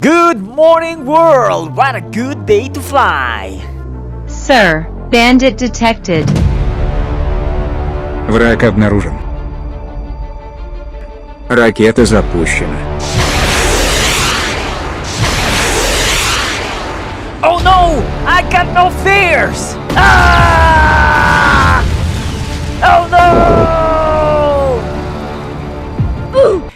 Good morning, world! What a good day to fly! Sir, bandit detected. Враг обнаружен. Ракета запущена. Oh no! I got no fears! Ah! Oh no!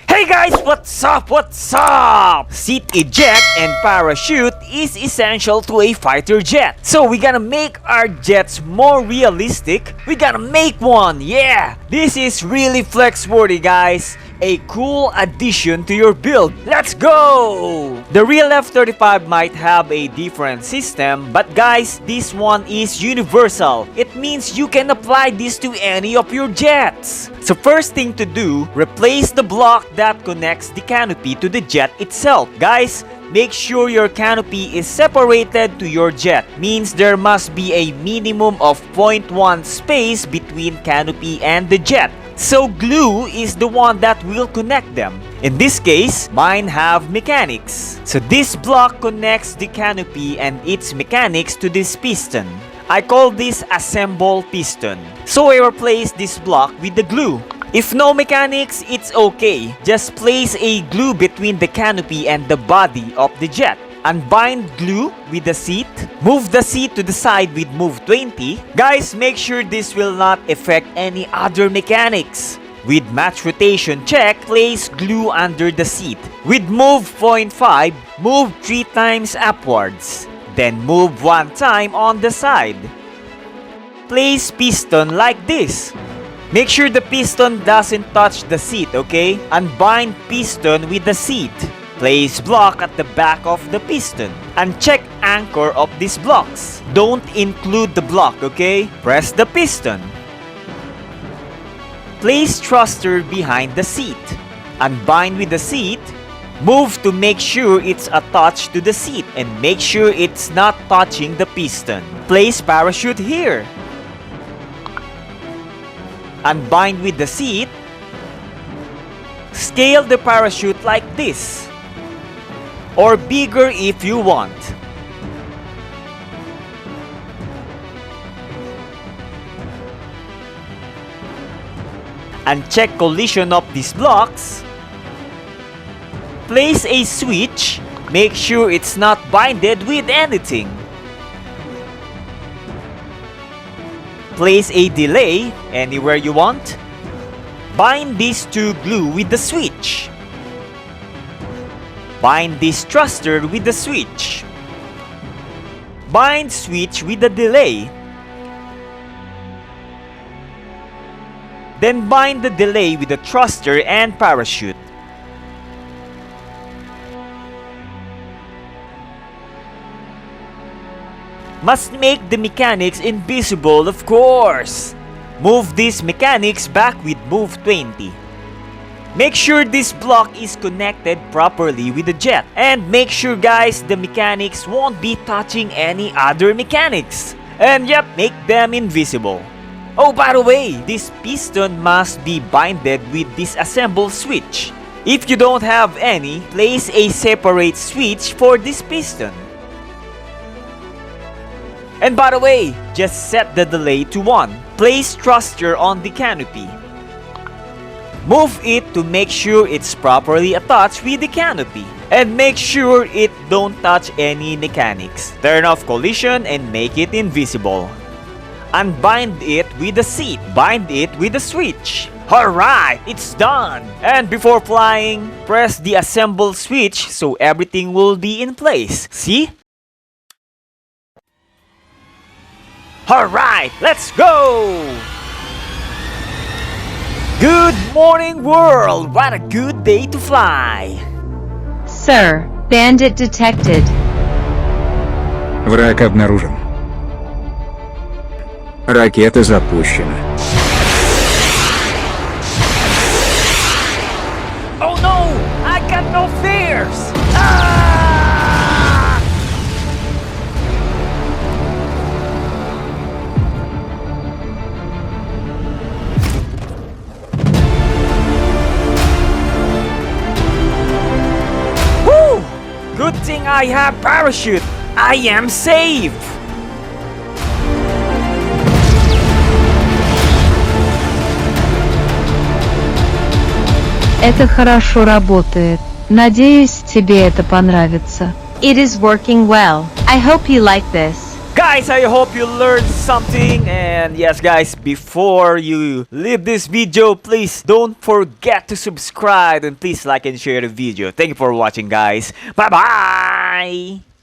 Hey guys, what's up? What's up? Seat eject and parachute is essential to a fighter jet. So we gotta make our jets more realistic. We gotta make one, yeah! This is really flex-worthy, guys. A cool addition to your build. Let's go! The real F-35 might have a different system, but guys, this one is universal. It means you can apply this to any of your jets. So first thing to do, replace the block that connects the canopy to the jet itself. Guys, make sure your canopy is separated to your jet. Means there must be a minimum of 0.1 space between canopy and the jet. So glue is the one that will connect them. In this case, mine have mechanics. So this block connects the canopy and its mechanics to this piston. I call this assemble piston. So I replace this block with the glue. If no mechanics, it's okay. Just place a glue between the canopy and the body of the jet. Unbind glue with the seat. Move the seat to the side with move 20. Guys, make sure this will not affect any other mechanics. With match rotation check, place glue under the seat. With move 0.5, move 3 times upwards. Then move 1 time on the side. Place piston like this. Make sure the piston doesn't touch the seat, okay? Unbind piston with the seat. Place block at the back of the piston. And check anchor of these blocks. Don't include the block, okay? Press the piston. Place thruster behind the seat. Unbind with the seat. Move to make sure it's attached to the seat and make sure it's not touching the piston. Place parachute here. Unbind with the seat. Scale the parachute like this. Or bigger if you want. And check collision of these blocks. Place a switch. Make sure it's not binded with anything. Place a delay anywhere you want. Bind these to glue with the switch. Bind this thruster with the switch. Bind switch with the delay. Then bind the delay with the thruster and parachute. Must make the mechanics invisible, of course. Move these mechanics back with move 20. Make sure this block is connected properly with the jet. And make sure, guys, the mechanics won't be touching any other mechanics. And yep, make them invisible. Oh, by the way, this piston must be binded with this assemble switch. If you don't have any, place a separate switch for this piston. And by the way, just set the delay to 1. Place thruster on the canopy. Move it to make sure it's properly attached with the canopy. And make sure it don't touch any mechanics. Turn off collision and make it invisible. Unbind it with the seat. Bind it with the switch. Alright, it's done! And before flying, press the assemble switch so everything will be in place. See? Alright, let's go! Good morning, world! What a good day to fly! Sir, bandit detected. Враг обнаружен. Ракета запущена. Oh no! I got no fears! Ah! thing I have parachute. I am safe. Это хорошо работает. Надеюсь, тебе это понравится. It is working well. I hope you like this. Guys, I hope you learned something, and yes guys, before you leave this video, please don't forget to subscribe and please like and share the video. Thank you for watching guys. Bye bye.